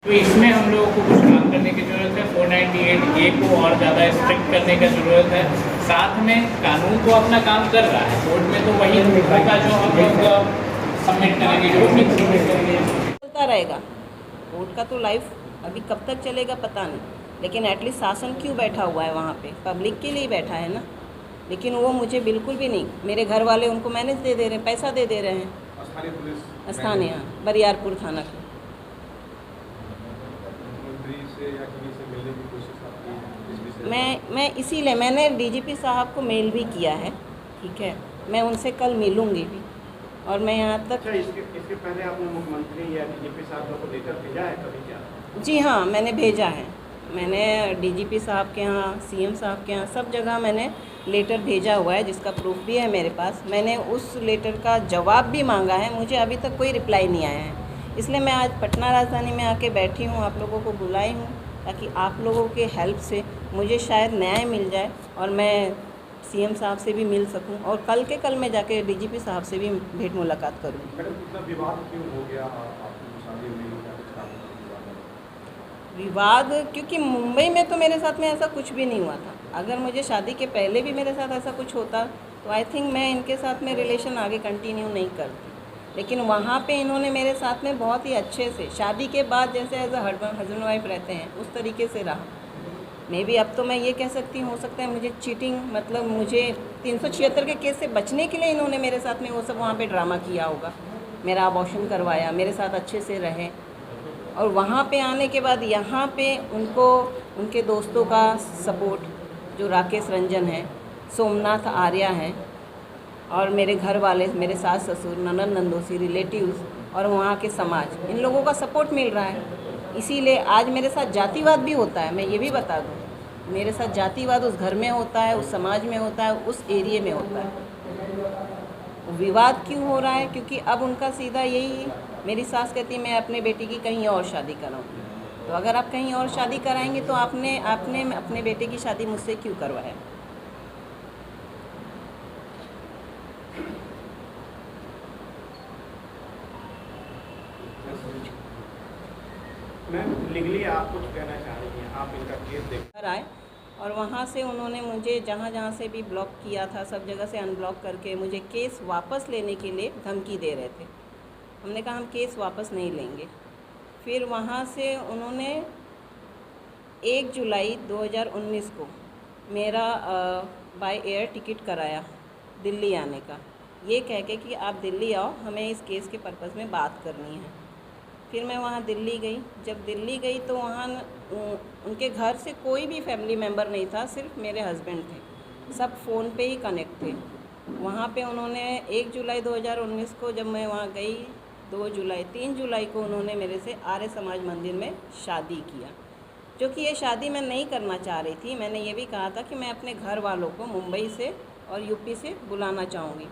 तो इसमें हम लोगों को कुछ काम करने की ज़रूरत है। 498A को और ज़्यादा स्ट्रिक्ट करने की ज़रूरत है। साथ में कानून तो अपना काम कर रहा है, कोर्ट में तो वही होगा जो हम लोग सबमिट करेंगे, जो भी सबमिट करेंगे चलता रहेगा। कोर्ट का तो लाइफ अभी कब तक चलेगा पता नहीं, लेकिन एटलीस्ट शासन क्यों बैठा हुआ है वहाँ पे, पब्लिक के लिए बैठा है ना। लेकिन वो मुझे बिल्कुल भी नहीं, मेरे घर वाले उनको मैनेज दे रहे हैं, पैसा दे रहे हैं। स्थानीय पुलिस स्थानीय बरियारपुर थाना की। मंत्री से या किसी से मिलने की कोशिश आपकी इस विषय मैं इसीलिए मैंने डीजीपी साहब को मेल भी किया है, ठीक है। मैं उनसे कल मिलूँगी भी, और मैं यहाँ तक। अच्छा, इसके पहले आपने मुख्यमंत्री या डीजीपी साहब को लेटर भेजा है कभी क्या? जी हाँ, मैंने भेजा है। मैंने डीजीपी साहब के यहाँ, सीएम साहब के यहाँ, सब जगह मैंने लेटर भेजा हुआ है, जिसका प्रूफ भी है मेरे पास। मैंने उस लेटर का जवाब भी मांगा है, मुझे अभी तक कोई रिप्लाई नहीं आया है। इसलिए मैं आज पटना राजधानी में आके बैठी हूँ, आप लोगों को बुलाई हूँ, ताकि आप लोगों के हेल्प से मुझे शायद न्याय मिल जाए और मैं सीएम साहब से भी मिल सकूं, और कल के कल मैं जाके डीजीपी साहब से भी भेंट मुलाकात करूँ। मैडम इतना विवाद क्यों हो गया आपकी शादी में या कुछ काम में? विवाद क्योंकि मुंबई में तो मेरे साथ में ऐसा कुछ भी नहीं हुआ था। अगर मुझे शादी के पहले भी मेरे साथ ऐसा कुछ होता तो आई थिंक मैं इनके साथ में रिलेशन आगे कंटिन्यू नहीं करती। लेकिन वहाँ पे इन्होंने मेरे साथ में बहुत ही अच्छे से, शादी के बाद जैसे एज अ हस्बैंड वाइफ रहते हैं उस तरीके से रहा। मे बी अब तो मैं ये कह सकती हूँ, हो सकता है मुझे चीटिंग, मतलब मुझे 376 के केस से बचने के लिए इन्होंने मेरे साथ में वो सब वहाँ पे ड्रामा किया होगा। मेरा अबॉर्शन करवाया, मेरे साथ अच्छे से रहे, और वहाँ पे आने के बाद यहाँ पे उनको उनके दोस्तों का सपोर्ट, जो राकेश रंजन है, सोमनाथ आर्या हैं, और मेरे घर वाले, मेरे सास ससुर, ननद नंदोसी, रिलेटिव्स और वहाँ के समाज, इन लोगों का सपोर्ट मिल रहा है। इसीलिए आज मेरे साथ जातिवाद भी होता है, मैं ये भी बता दूँ, मेरे साथ जातिवाद उस घर में होता है, उस समाज में होता है, उस एरिए में होता है। विवाद क्यों हो रहा है? क्योंकि अब उनका सीधा यही, मेरी सास कहती है मैं अपने बेटी की कहीं और शादी कराऊंगी। तो अगर आप कहीं और शादी कराएंगे तो आपने अपने बेटे की शादी मुझसे क्यों करवाया? मैम, लीगली आप कुछ कहना चाह रही हैं, आप इनका केस देख घर आए, और वहाँ से उन्होंने मुझे जहाँ जहाँ से भी ब्लॉक किया था, सब जगह से अनब्लॉक करके मुझे केस वापस लेने के लिए धमकी दे रहे थे। हमने कहा हम केस वापस नहीं लेंगे। फिर वहाँ से उन्होंने 1 जुलाई 2019 को मेरा बाय एयर टिकट कराया दिल्ली आने का, ये कह के कि आप दिल्ली आओ, हमें इस केस के पर्पज़ में बात करनी है। फिर मैं वहाँ दिल्ली गई। जब दिल्ली गई तो वहाँ उनके घर से कोई भी फैमिली मेम्बर नहीं था, सिर्फ मेरे हस्बैंड थे, सब फ़ोन पे ही कनेक्ट थे। वहाँ पे उन्होंने 1 जुलाई 2019 को जब मैं वहाँ गई, 2 जुलाई 3 जुलाई को उन्होंने मेरे से आर्य समाज मंदिर में शादी किया, जो कि ये शादी मैं नहीं करना चाह रही थी। मैंने ये भी कहा था कि मैं अपने घर वालों को मुंबई से और यूपी से बुलाना चाहूँगी।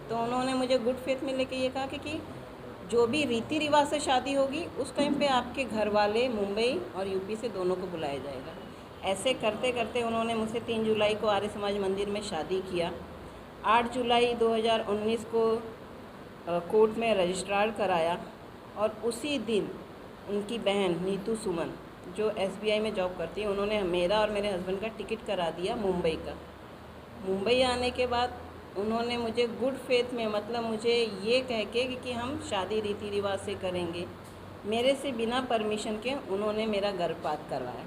तो उन्होंने मुझे गुड फेथ में लेके ये कहा कि जो भी रीति रिवाज से शादी होगी उस टाइम पे आपके घर वाले मुंबई और यूपी से दोनों को बुलाया जाएगा। ऐसे करते करते उन्होंने मुझसे 3 जुलाई को आर्य समाज मंदिर में शादी किया। 8 जुलाई 2019 को कोर्ट में रजिस्ट्रार कराया, और उसी दिन उनकी बहन नीतू सुमन, जो SBI में जॉब करती है, उन्होंने मेरा और मेरे हस्बैंड का टिकट करा दिया मुंबई का। मुंबई आने के बाद उन्होंने मुझे गुड फेथ में, मतलब मुझे ये कह के कि हम शादी रीति रिवाज से करेंगे, मेरे से बिना परमिशन के उन्होंने मेरा गर्भपात करवाया।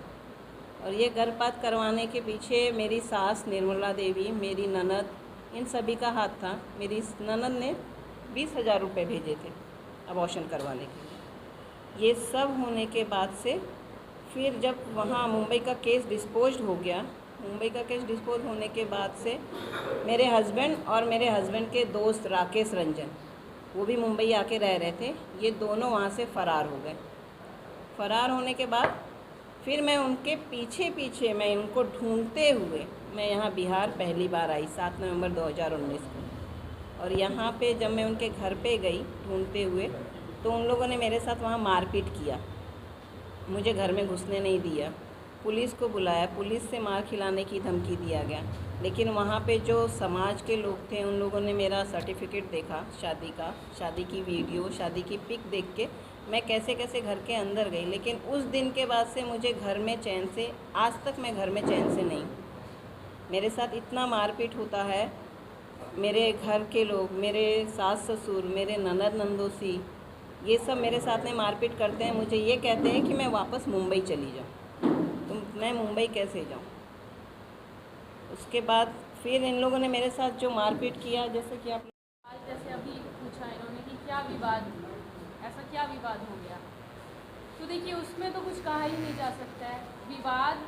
और ये गर्भपात करवाने के पीछे मेरी सास निर्मला देवी, मेरी ननद, इन सभी का हाथ था। मेरी ननद ने 20,000 रुपये भेजे थे अबॉर्शन करवाने के लिए। ये सब होने के बाद से फिर जब वहाँ मुंबई का केस डिस्पोज हो गया, मुंबई का केस डिस्पोज होने के बाद से मेरे हस्बैंड और मेरे हस्बैंड के दोस्त राकेश रंजन, वो भी मुंबई आके रह रहे थे, ये दोनों वहाँ से फ़रार हो गए। फ़रार होने के बाद फिर मैं उनके पीछे पीछे, मैं उनको ढूंढते हुए मैं यहाँ बिहार पहली बार आई 7 नवंबर 2019 को। और यहाँ पे जब मैं उनके घर पे गई ढूंढते हुए, तो उन लोगों ने मेरे साथ वहाँ मारपीट किया, मुझे घर में घुसने नहीं दिया, पुलिस को बुलाया, पुलिस से मार खिलाने की धमकी दिया गया। लेकिन वहाँ पे जो समाज के लोग थे, उन लोगों ने मेरा सर्टिफिकेट देखा शादी का, शादी की वीडियो, शादी की पिक देख के मैं कैसे कैसे घर के अंदर गई, लेकिन उस दिन के बाद से मुझे घर में चैन से, आज तक मैं घर में चैन से नहीं। मेरे साथ इतना मारपीट होता है, मेरे घर के लोग, मेरे सास ससुर, मेरे ननद नंदोसी, ये सब मेरे साथ में मारपीट करते हैं। मुझे ये कहते हैं कि मैं वापस मुंबई चली जाऊँ। तो मैं मुंबई कैसे जाऊँ? उसके बाद फिर इन लोगों ने मेरे साथ जो मारपीट किया, जैसे कि आप जैसे अभी पूछा इन्होंने कि क्या विवाद, ऐसा क्या विवाद हो गया, तो देखिए उसमें तो कुछ कहा ही नहीं जा सकता है। विवाद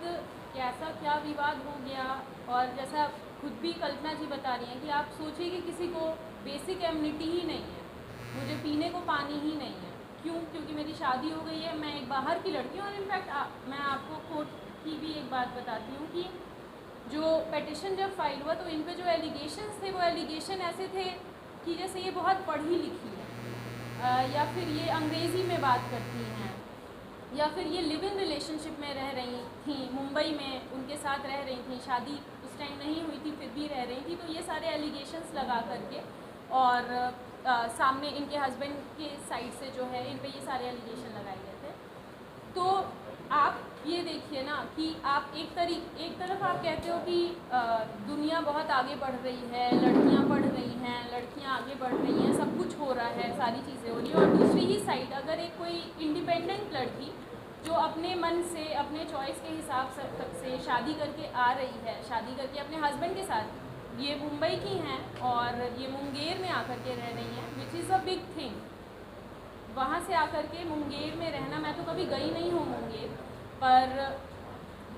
कैसा क्या विवाद हो गया, और जैसा खुद भी कल्पना जी बता रही हैं कि आप सोचिए कि किसी को बेसिक एम्यूनिटी ही नहीं है, मुझे पीने को पानी ही नहीं है। क्यों? क्योंकि मेरी शादी हो गई है, मैं एक बाहर की लड़की हूँ। और इनफैक्ट मैं आपको कोर्ट की भी एक बात बताती हूँ कि जो पेटिशन जब फाइल हुआ तो इन पे जो एलिगेशंस थे वो एलिगेशन ऐसे थे कि जैसे ये बहुत पढ़ी लिखी है, या फिर ये अंग्रेज़ी में बात करती हैं, या फिर ये लिव इन रिलेशनशिप में रह रही थी, मुंबई में उनके साथ रह रही थी, शादी उस टाइम नहीं हुई थी फिर भी रह रही थी। तो ये सारे एलिगेशंस लगा करके और सामने इनके हस्बैंड के साइड से जो है इन पे ये सारे एलिगेशन लगाए गए थे। तो आप ये देखिए ना कि आप एक तरफ आप कहते हो कि दुनिया बहुत आगे बढ़ रही है, लड़कियां पढ़ रही हैं, लड़कियां आगे बढ़ रही हैं, सब कुछ हो रहा है, सारी चीज़ें हो रही हैं, और दूसरी ही साइड अगर एक कोई इंडिपेंडेंट लड़की जो अपने मन से, अपने चॉइस के हिसाब से शादी करके आ रही है, शादी करके अपने हस्बैंड के साथ, ये मुंबई की हैं और ये मुंगेर में आकर के रह रही हैं, which is a big thing. वहाँ से आकर के मुंगेर में रहना, मैं तो कभी गई नहीं हूँ मुंगेर, पर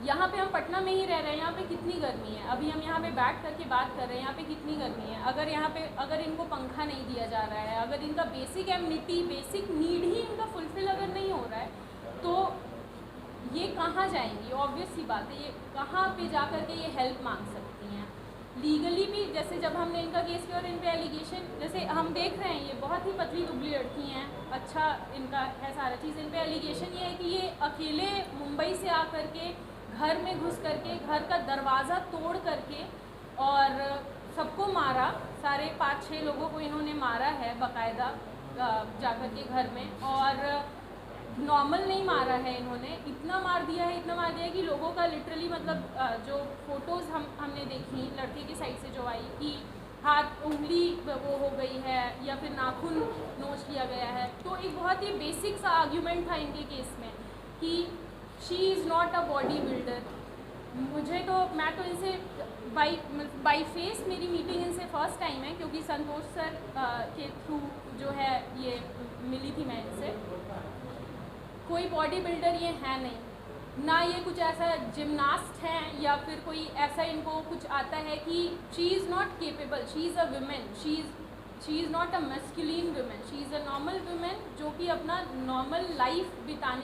यहाँ पे हम पटना में ही रह रहे हैं, यहाँ पे कितनी गर्मी है। अभी हम यहाँ पे बैठ करके बात कर रहे हैं, यहाँ पे कितनी गर्मी है। अगर यहाँ पे अगर इनको पंखा नहीं दिया जा रहा है, अगर इनका बेसिक एम्यूनिटी, बेसिक नीड ही इनका फुलफिल अगर नहीं हो रहा है, तो ये कहाँ जाएंगी? ऑब्वियस सी बात है, ये कहाँ पे जा कर के ये हेल्प मांग सकती हैं। लीगली भी जैसे जब हमने इनका केस किया और इन पे एलिगेशन, जैसे हम देख रहे हैं ये बहुत ही पतली दुबली लड़की हैं, अच्छा इनका है सारा चीज़। इन पे एलिगेशन ये है कि ये अकेले मुंबई से आकर के घर में घुस करके, घर का दरवाज़ा तोड़ करके और सबको मारा, सारे 5-6 लोगों को इन्होंने मारा है बाकायदा जाकर के घर में। और नॉर्मल नहीं मारा है इन्होंने, इतना मार दिया है कि लोगों का लिटरली मतलब जो फ़ोटोज़ हमने देखी लड़के की साइड से जो आई कि हाथ उंगली वो हो गई है या फिर नाखून नोच लिया गया है। तो एक बहुत ही बेसिक सा आर्ग्यूमेंट था इनके केस में कि she is not a body builder. मुझे तो, मैं तो इनसे बाई फेस मेरी मीटिंग इनसे फ़र्स्ट टाइम है, क्योंकि संतोष सर के थ्रू जो है ये मिली थी मैं इनसे। कोई बॉडी बिल्डर ये है नहीं, ना ये कुछ ऐसा जिमनास्ट हैं या फिर कोई ऐसा इनको कुछ आता है कि she is not capable, she is a women, she is not a masculine women, she is a normal women जो कि अपना नॉर्मल लाइफ बिताने